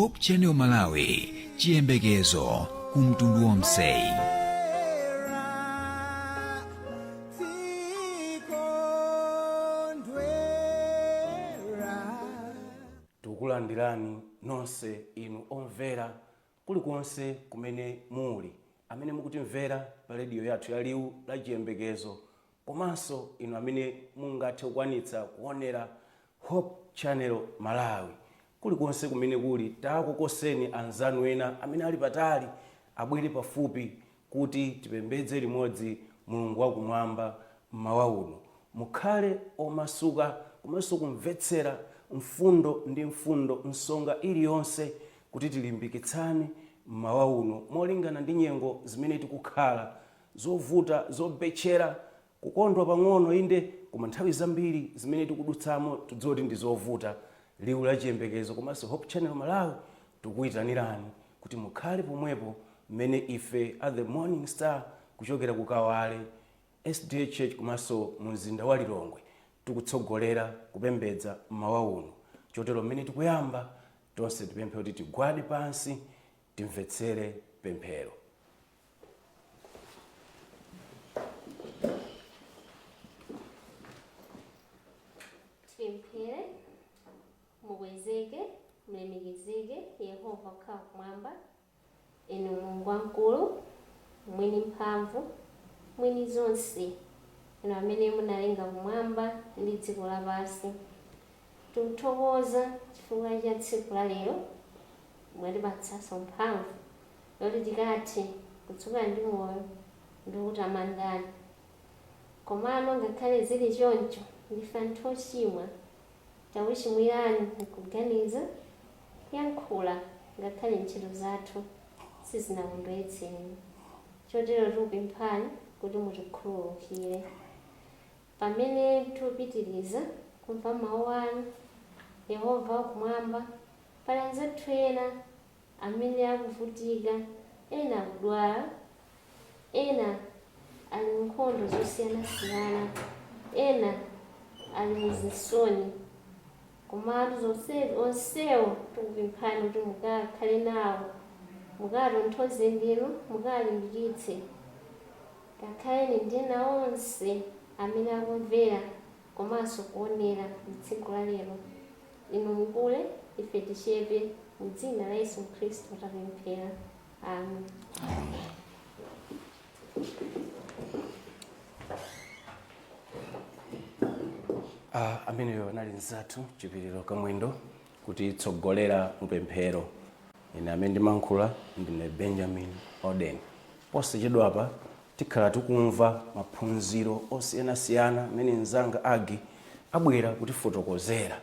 Hope Channel Malawi, chiyembekezo kumtundu wonse. Tukulandirani nonse inu omvera kulikonse kumene muli, amene mukutimvera pa radio yathu ya liwu la chiyembekezo, komanso inu amene mungathe kukwanitsa kuonera Hope Channel Malawi kulikonse kumene kuli. Takukoseni anzanu ena amene ali patali abwere pafupi kuti tipembedze limodzi Mulungu wakumwamba mmawa uno. Mukhale omasuka komanso kumvetsera mfundo ndi mfundo nsonga iliyonse kuti tilimbikitsane mmawa uno molingana ndi nyengo zimene tikukhala, zovuta, zobechera, kukondwa pang'ono inde, koma nthawi zambiri zimene tikudutsamo tudziwa kuti ndi zovuta. Liwu la chiyembekezo komanso Hope Channel Malawi tikuyitanirani kuti mukhale pomwepo mmene ife at the Morning Star kuchokera ku Kawale SDA Church komanso mu mzinda wa Lilongwe tikutsogolera kupembedza mmawa uno. Chotero mmene tikuyamba tonse tipemphe kuti tigwade pansi timvetsere pemphero. Tipemphere. Mukwezeke, mulemekezeke Yehova kukhala kumwamba, inu Mulungu wamkulu, mwini mphamvu, mwini zonse, inu amene munalenga kumwamba ndi dziko lapansi. Tikuthokoza chifukwa cha tsiku la lero, mwatipatsanso mphamvu yoti tikathe kudzuka ndi moyo ndi kutamandani. Komano ngakhale zili choncho, ndife anthu ochimwa, tawuchimwirani kuganiza, kuyankhula, ngakhale ntchito zathu sizinakondweretseni. Chotero tikupemphani kuti mutikhululukire. Pamene tikupitiriza kumva mawu anu, Yehova wakumwamba, pali anzathu ena amene akuvutika, ena akudwala, ena ali nkhondo zosiyanasiyana, ena ali muzisoni. Komatu onsewo tikupemphani kuti mukakhale nawo, mukatonthoze ndinu, mukalimbikitse. Kakhaleni ndi ena onse amene akumvera komanso kuonera tsiku la lero. Inu mukule, ife tichepe, m'dzina la Yesu Khristu tapemphera. Amen. Ameneyo anali nzathu Chipiriro Kamwendo kuti tsogolera mpemphero. Ine amene ndimankhula ndine Benjamin Oden. Posachedwapa tikhala tikumva maphunziro osiyanasiyana amene mnzanga Agi abwera kutifotokozera.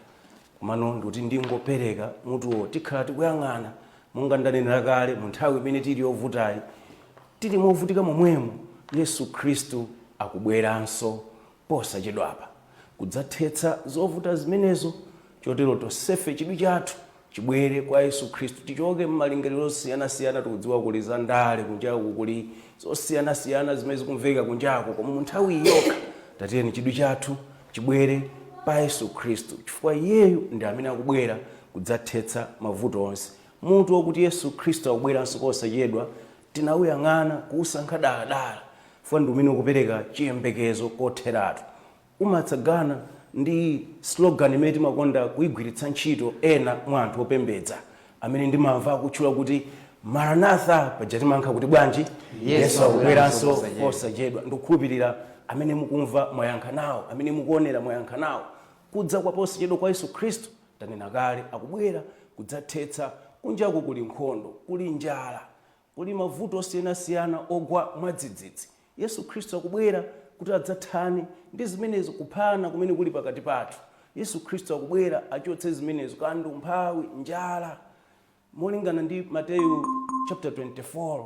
Komano ndikuti ndingopereka mutuwo tikhala tikuyang'ana monga ndanenera kale mu nthawi imene tili yovutayi, tili movutika momwemo, Yesu Khristu akubweranso posachedwapa kudzathetsa zovuta zimenezo. Chotero tonsefe chidwi chathu chibwere kwa Yesu Khristu, tichoke m'malingaliro osiyanasiyana. Tikudziwa kuli za ndale kunjaku, kuli zosiyanasiyana zimene zikumveka kunjaku, koma mu nthawi yokha tatiyeni chidwi chathu chibwere pa Yesu Khristu, chifukwa iyeyo ndi amene akubwera kudzathetsa mavuto onse. Mutu wokuti Yesu Khristu akubweranso posachedwa tinawuyang'ana kuusankha daladala, chifukwa ndi umene ukupereka chiyembekezo kotheratu. Umatsagana ndi slogan imene timakonda kuyigwiritsa ntchito ena mwa anthu opembedza amene ndimamva akutchula kuti Maranatha, paja timayankha kuti bwanji? Yesu akubweranso posachedwa. Ndikukhulupirira amene mukumva mwayankha nawo, amene mukuonera mwayankha nawo. Kudza kwa posachedwa kwa Yesu Khristu tanena kale akubwera kudzathetsa. Kunjaku kuli nkhondo, kuli njala, kuli mavuto osiyanasiyana ogwa mwadzidzidzi. Yesu Khristu akubwera kuti adzathane ndi zimenezo, kuphana kumene kuli pakati pathu. Yesu Khristu akubwera achotse zimenezo, kandu umphawi, njala. Molingana ndi Mateyu chapter 24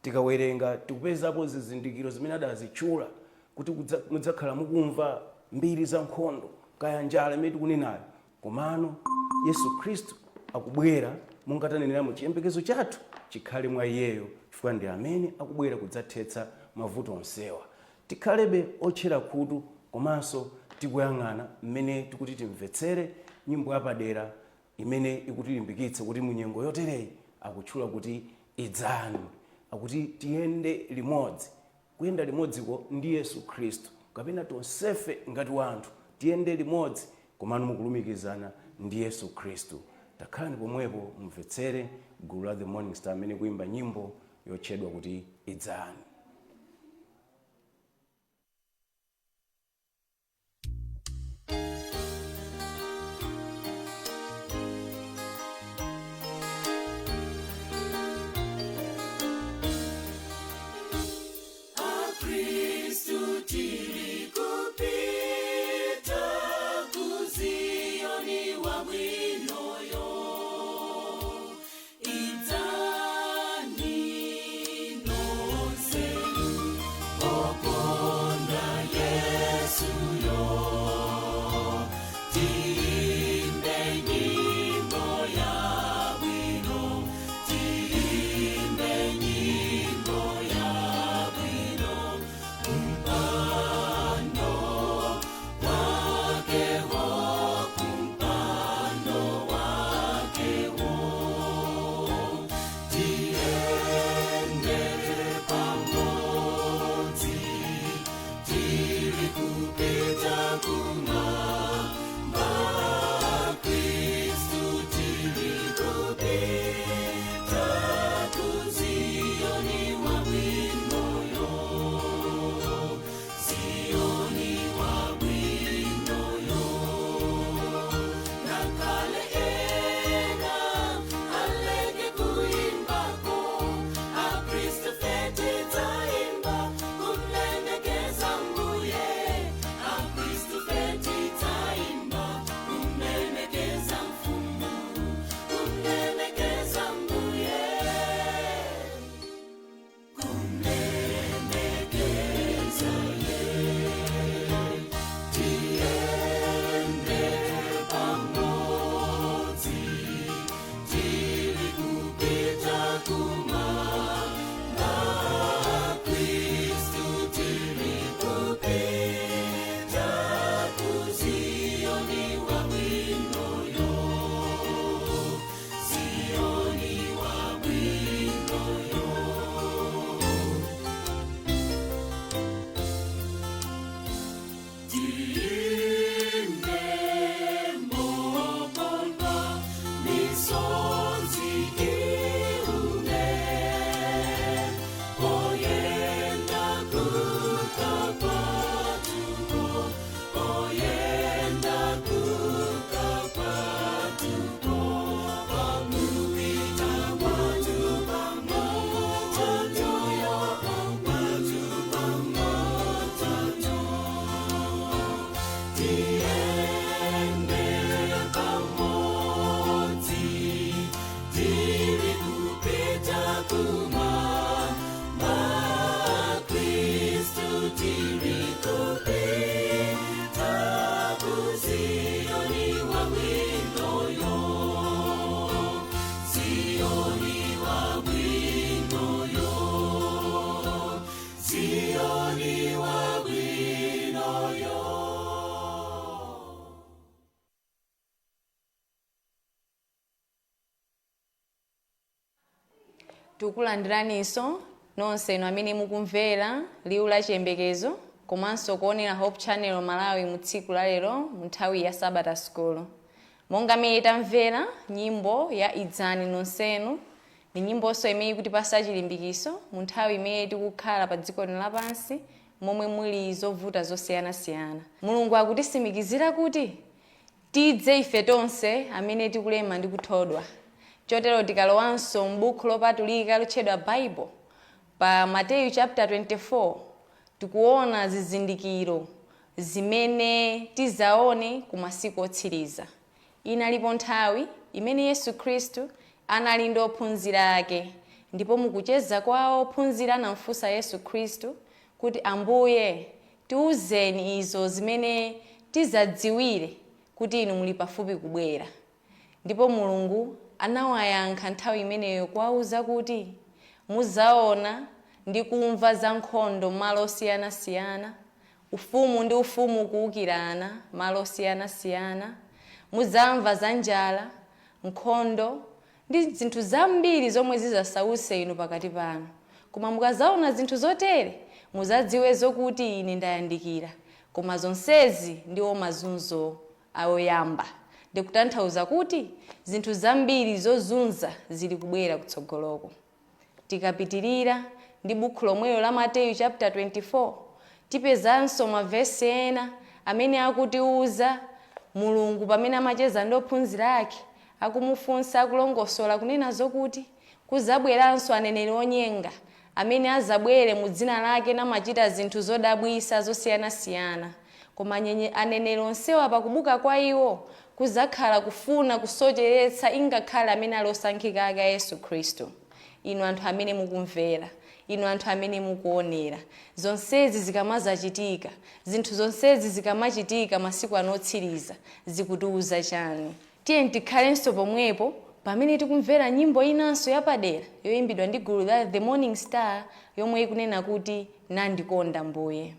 tikawerenga tikupezapo zizindikiro zimene adazitchula kuti mudzakhala mukumva mbiri za nkhondo kaya njala imene tikunenayo. Komano Yesu Khristu akubwera monga tanenera mu chiyembekezo chathu chikhale mwa iyeyo, chifukwa ndi amene akubwera kudzathetsa mavuto onsewa. Tikhalebe otchera khutu komanso tikuyang'ana mmene tikuti timvetsere nyimbo yapadera imene ikutilimbikitsa kuti munyengo yotereyi akutchula kuti idzani, akuti tiyende limodzi. Kuyenda limodziko ndi Yesu Khristu, kapena tonsefe ngati wanthu tiyende limodzi komano mukulumikizana ndi Yesu Khristu. Takhalani pomwepo mumvetsere gulu la The Morning Star amene kuimba nyimbo yotchedwa kuti idzani. Tikulandiraniso nonse inu amene mukumvera liwu la chiyembekezo komanso kuonera Hope Channel Malawi mu tsiku la lero mu nthawi ya Sabata School. Monga mmene tamvera nyimbo ya idzani nonsenu ni nyimbonso imene ikutipasa chilimbikiso mu nthawi imene tikukhala pa dziko lapansi momwe muli zovuta zosiyanasiyana. Mulungu akutisimikizira kuti tidze ife tonse amene tikulema ndi kuthodwa. Chotero tikalowanso m'buku lopatulika lotchedwa Bible pa Mateyu chapter 24 tikuona zizindikiro zimene tizaone ku masiku otsiriza. Inalipo nthawi imene Yesu Khristu anali ndi ophunzira ake, ndipo mukucheza kwawo ophunzira anamfunsa Yesu Khristu kuti Ambuye tiuzeni izo zimene tizadziwire kuti inu muli pafupi kubwera. Ndipo Mulungu anawayankha nthawi imeneyo kuwauza kuti muzaona ndi kumva za nkhondo malo osiyanasiyana, ufumu ndi ufumu kuwukirana malo osiyanasiyana, muzamva za njala, nkhondo ndi zinthu zambiri zomwe zizasause inu pakati panu. Koma mukazaona zinthu zotere muzadziwe zokuti ine ndayandikira, koma zonsezi ndiwo mazunzo ayoyamba. Ndikutanthauza kuti zinthu zambiri zozunza zili kubwera kutsogoloko. Tikapitirira ndi buku lomwelo la Mateyu chapter 24 tipezanso mavesi ena amene akutiuza Mulungu pamene amacheza ndi ophunzira ake akumufunsa akulongosola kunena zokuti kuzabweranso aneneri onyenga amene azabwere mu dzina lake namachita zinthu zodabwisa zosiyanasiyana. Koma aneneri onsewa pakubuka kwa iwo kuzakhala kufuna kusocheretsa ingakhale amene ali osankhika ake Yesu Khristu. Inu anthu amene mukumvera, inu anthu amene mukuonera, zonsezi zikamazachitika, zinthu zonsezi zikamachitika masiku anotsiriza zikutiuza chani? Tiye tikhalenso pomwepo pamene tikumvera nyimbo inanso yapadera yoyimbidwa ndi gulu la The Morning Star yomwe ikunena kuti nandikonda Mbuye.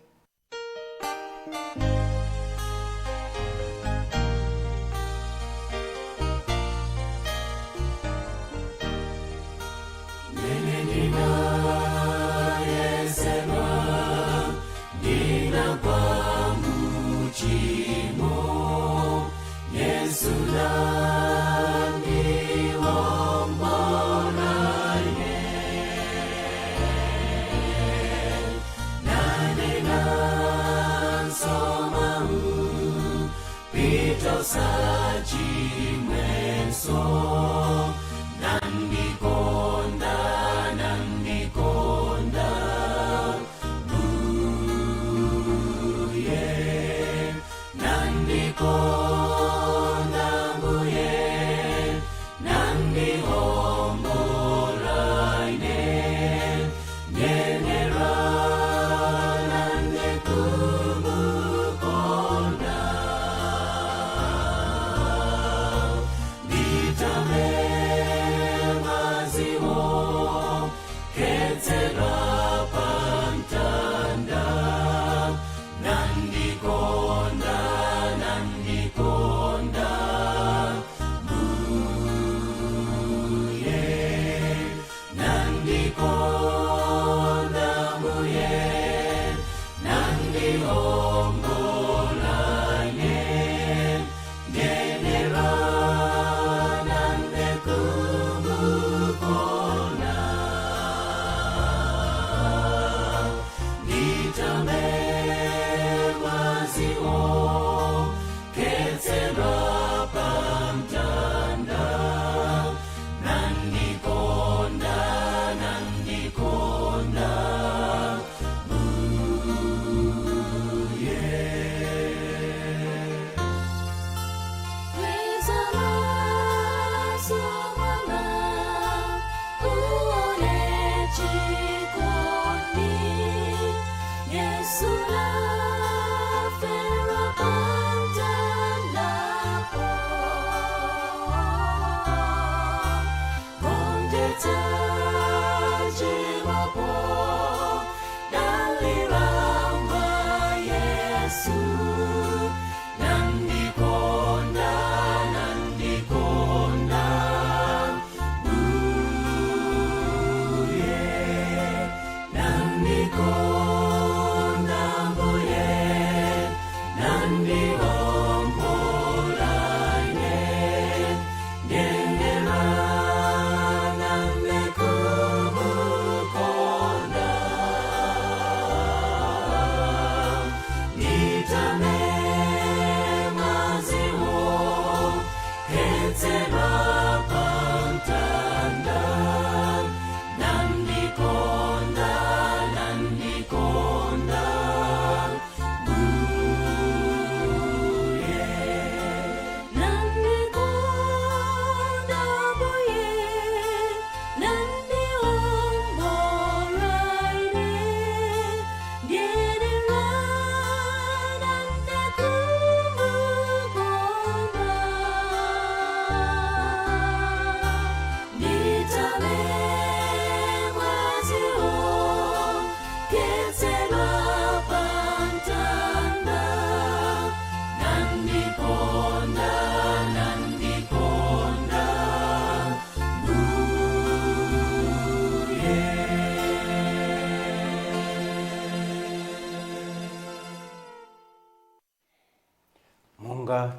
So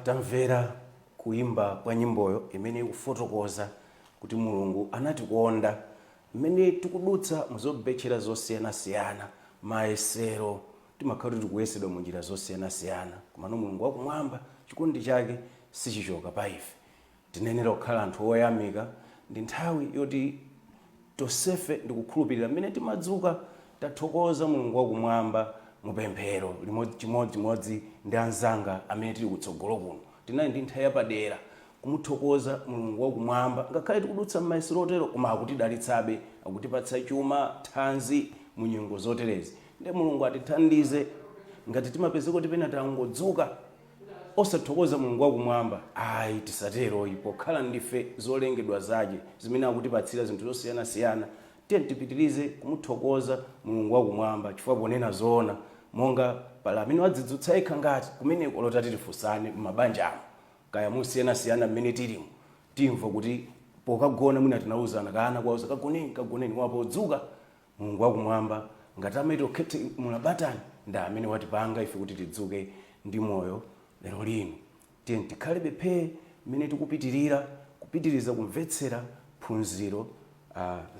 tamvera kuimba kwa nyimboyo imene ikufotokoza kuti Mulungu anatikonda, imene tikudutsa muzobetchera zosiyanasiyana, mayesero, timakhala tikuyesedwa mu njira zosiyanasiyana, komano Mulungu wakumwamba chikondi chake sichichoka pa ife. Tinenera kukhala anthu oyamika, ndi nthawi yoti tosefe ndikukhulupirira mmene timadzuka tathokoza Mulungu wakumwamba mupemphero chimodzimodzi ndi anzanga amene tili kutsogolo kuno. Tinali ndi nthawi yapadera kumuthokoza Mulungu wakumwamba, ngakhale tikudutsa m'mayesero otero koma akutidalitsabe, akutipatsa chuma, thanzi mu nyengo zoterezi. Ndi Mulungu atithandize ngati timapezeka kuti pena tangodzuka osathokoza Mulungu wakumwamba, ayi tisatero ipo khala ndife zolengedwa zaje zimene akutipatsira zinthu zosiyanasiyana. Tiye tipitirize kumuthokoza Mulungu wakumwamba chifukwa ponena zoona monga pala amene wadzidzutsa yekha ngati kumeneko lotati tifunsane m'mabanjamo kaya musiyanasiyana mmene tilimo, timva kuti pokagona mwina tinauzana kana kwauza kagoneni wapodzuka Mulungu wakumwamba ngati amaito khete mulabatani ndi amene watipanga ife kuti tidzuke ndi moyo lero lino. Tiye tikhalebe phe mmene kupitiriza kumvetsera phunziro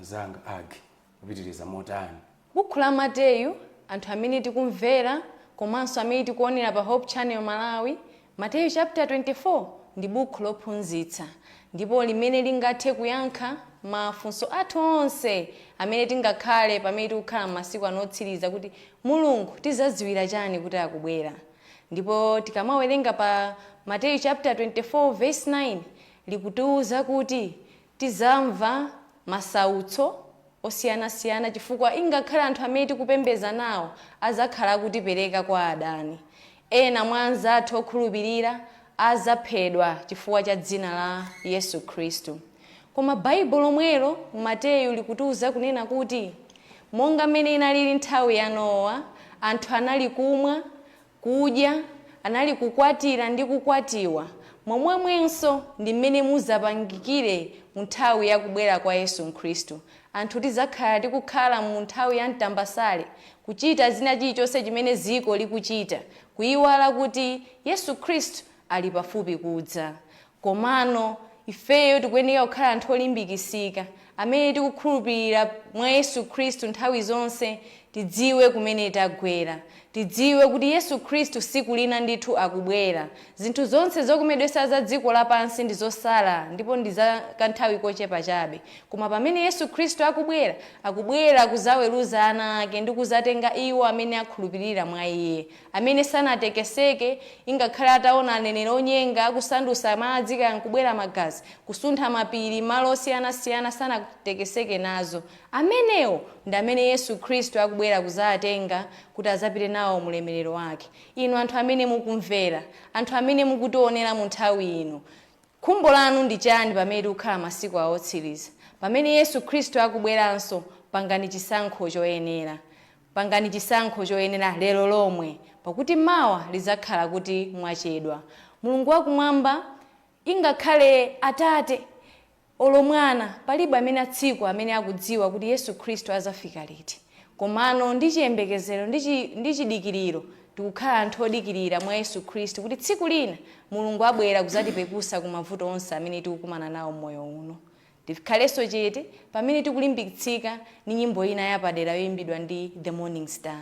zanga agi kupitiriza motani. Buku la Mateyu, anthu amene tikumvera komanso amene tikuonera pa Hope Channel Malawi, Mateyu chapter 24 ndi buku lophunzitsa, ndipo limene lingathe kuyankha mafunso athu onse amene tingakhale pamene tikukhala masiku anotsiriza kuti Mulungu tizadziwira chani kuti akubwera. Ndipo tikamawerenga pa Mateyu chapter 24 verse 9 likutiuza kuti tizamva masautso osiyanasiyana chifukwa ingakhala anthu amene tikupembeza nawo azakhala kutipereka kwa adani. Ena mwa anzathu okhulupirira azaphedwa chifukwa cha dzina la Yesu Khristu. Koma Baibulo lomwelo mu Mateyu likutiuza kunena kuti monga mmene inalili nthawi ya Nowa, anthu anali kumwa, kudya, anali kukwatira ndi kukwatiwa, momwemwenso ndi mmene muzapangikire mu nthawi ya kubwera kwa Yesu Khristu. Anthu tizakhala tikukhala mu nthawi ya mtambasale, kuchita zina chilichonse chimene ziko likuchita, kuyiwala kuti Yesu Khristu ali pafupi kudza. Komano ifeyo tikuyenera kukhala anthu olimbikitsika amene tikukhulupirira mwa Yesu Khristu nthawi zonse, tidziwe kumene tagwera, tidziwe kuti Yesu Khristu siku lina ndithu akubwera. Zinthu zonse zokomedwesa za dziko lapansi ndi zosala ndipo ndi za kanthawi kochepa chabe, koma pamene Yesu Khristu akubwera kuzaweruza ana ake ndi kuzatenga iwo amene akhulupirira mwa iye, amene sanatekeseke ingakhale ataona aneneri onyenga akusandutsa madzi kaya nkubwera magazi, kusuntha mapiri malo osiyanasiyana sanatekeseke nazo. Amenewo ndi amene Yesu Khristu akubwera kuzatenga kuti azapite nawo mulemerero wake. Inu anthu amene mukumvera, anthu amene mukutionera mu nthawi ino, khumbo lanu ndi chani pamene tikukhala masiku awotsiriza? Pamene Yesu Khristu akubweranso, pangani chisankho choyenera. Pangani chisankho choyenera lero lomwe, pakuti mawa lizakhala kuti mwachedwa. Mulungu wakumwamba ingakhale Atate olo Mwana, palibe amene atsiku amene akudziwa kuti Yesu Khristu azafika liti. Komano ndi chiyembekezero ndi chidikiriro tikukhala anthu odikirira mwa Yesu Khristu kuti tsiku lina Mulungu abwera kuzatipeputsa ku mavuto onse amene tikukumana nawo moyo uno. Tikhalenso chete pamene tikulimbikitsika ndi nyimbo ina yapadera yoyimbidwa ndi The Morning Star.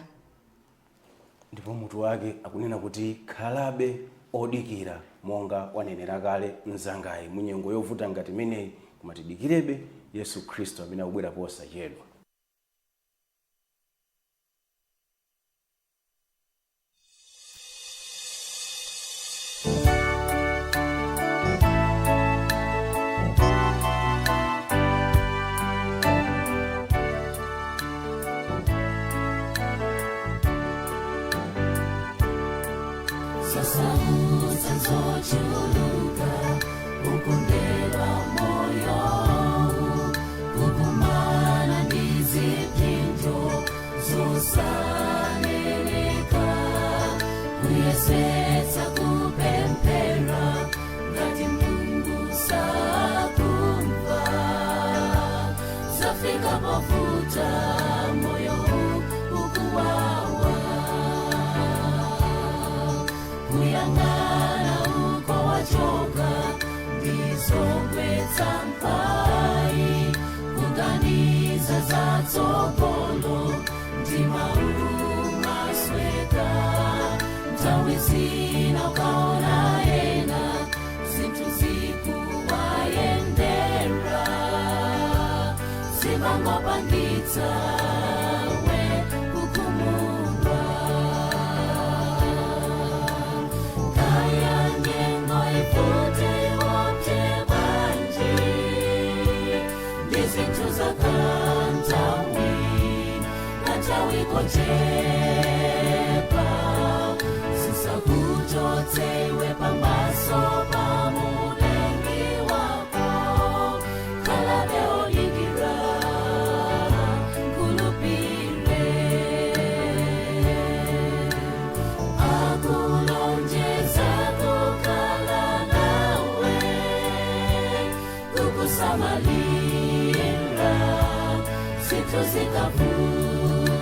Ndipo mutu wake akunena kuti khalabe odikira monga wanenera kale mzangayi mu nyengo yovuta ngati imeneyi, koma tidikirebe Yesu Khristu amene akubwera posachedwa. Kuyangana uko sogwetsa mpai kuganiza za tsogolo ndima umasweka nthawi zina ukaona ena zinthu zikuwayendera zimangopangitsa we kukhumudwa kaya nyengo ifute wopye bwanji ndi zinthu zakantawi kantawi kochepa zisakuchotsewe pamaso pa mulengi wako khalabe odikira kulupire akulonjeza kukhala nawe kukusamalira zinthu zikavuta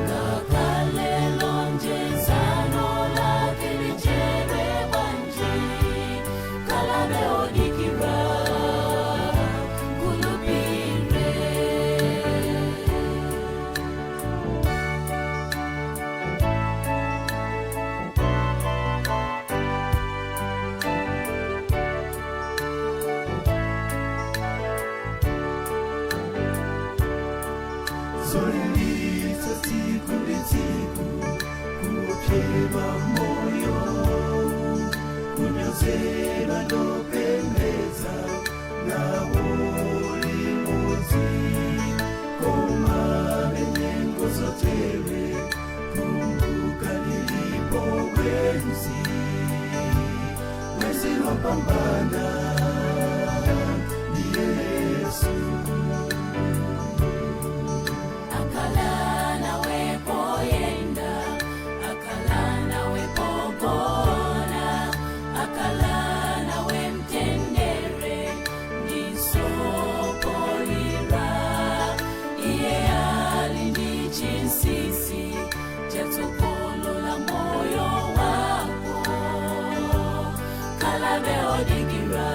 ngakhale lonjezano lake lichere bwanji khalabe odikira kulupire Solilitsa tsiku ndi tsiku kuphema moyo kunyozera ndopembedza nawo limodzi koma nenyengo zotere kumbuka lilipo bwenzi mwezi wapambana ndi Yesu akhala nawe poyenda akhala nawe pogona akhala nawe mtendere ndisokolira iye ali ndi chinsinsi chatsogolo la moyo wako khalabe odikira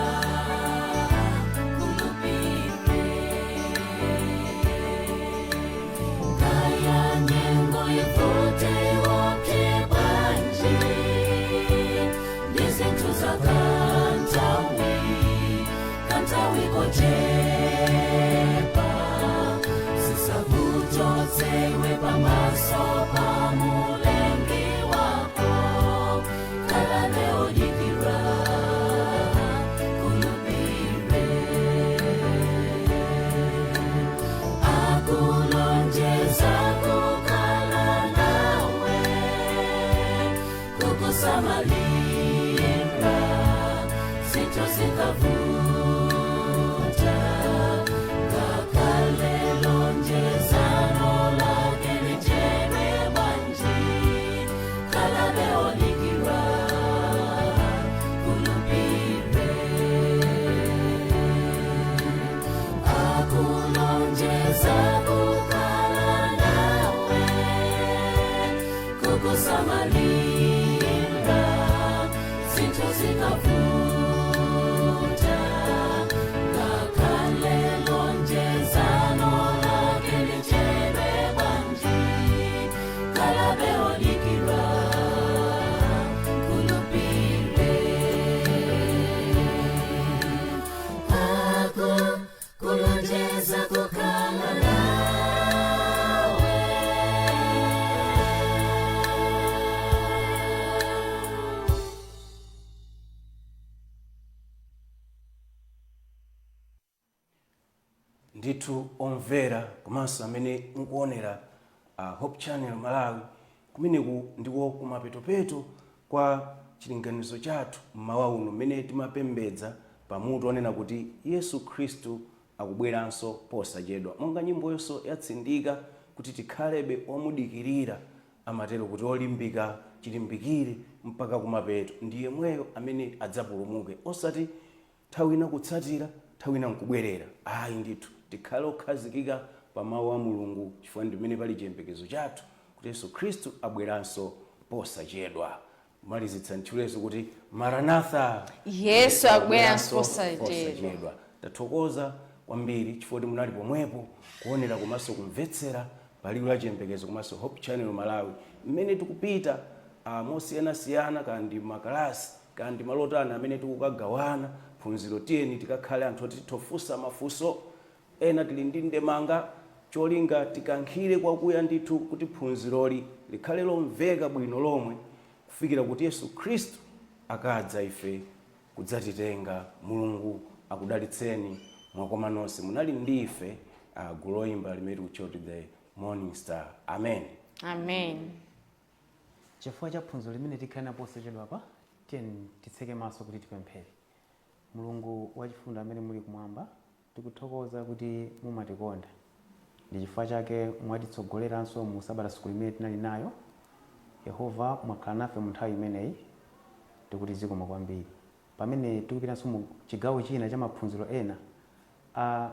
kaya nyengo ifute wopye bwanji ndi zinthu zakantawi kochepa zisakuchotsewe pamaso pa mulengi wako khalabe odikira kulupire akulonjeza kukhala nawe kukusamalira zinthu zikavuta ngakhale lonjezano lake lichere bwanji khalabe odikira kulupire akulonjeza kukhala nawe kukusamalira zinthu zikavuta ngakhale lonjezano lake lichere bwanji khalabe odikira kulupire kulonjeza kukhala nawe ndithu omvera komanso amene mukuonera Hope Channel Malawi kumeneku ndiko kumapetopeto kwa chilinganizo chathu mmawa uno mmene timapembedza pamutu onena kuti Yesu Khristu akubweranso posachedwa monga nyimbo yonso yatsindika kuti tikhalebe omudikirira amatero kuti olimbika chilimbikire mpaka kumapeto ndiye mweyo amene adzapulumuke osati nthawi ina kutsatira nthawi ina nkubwerera ayi ndithu tikhale okhazikika pa mawu a Mulungu chifukwa ndi mmene pali chiyembekezo chathu kuti Yesu Khristu abweranso posachedwa malizitsa ntchulezo kuti maranatha, Yesu akubwera posachedwa. Tathokoza kwambiri chifukwa kuti munali pomwepo kuonera komanso kumvetsera pa liwu la chiyembekezo komanso Hope Channel Malawi mmene tikupita mosiyanasiyana, kandi makalasi kandi malotani amene tikukagawana phunziro. Tiyeni tikakhale anthu oti tofunsa mafunso, ena tili ndi ndemanga cholinga tikankhire kwakuya ndithu kuti phunziroli likhale lomveka bwino lomwe kufikira kuti Yesu Khristu akadza ife kudzatitenga. Mulungu akudalitseni mwakoma nonse. Munali ndi ife gulu loyimba limene tikuchoti the Morning Star. Amen. Amen. Chifukwa cha phunziro limene tikhala posachedwa apa, tiyeni titseke maso kuti tipemphere. Mulungu wachifundo amene muli kumwamba, tikuthokoza kuti mumatikonda. Ndi chifukwa chake mwatitsogoleranso mu Sabata School imene tinali nayo. Yehova mwakhala nafe mu nthawi imeneyi, tikuti zikomo kwambiri. Pamene tikupitanso mu chigawo china cha maphunziro ena a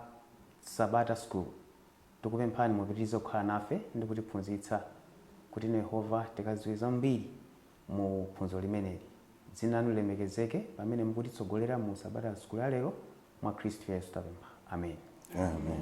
Sabata School, tikupemphani mupitirize kukhala nafe ndi kutiphunzitsa kuti Yehova tikadziwe zambiri mu phunziro limeneli. Dzina lanu lilemekezeke pamene mukutitsogolera mu Sabata School ya lero mwa Khristu Yesu tapempha. Amen. Amen.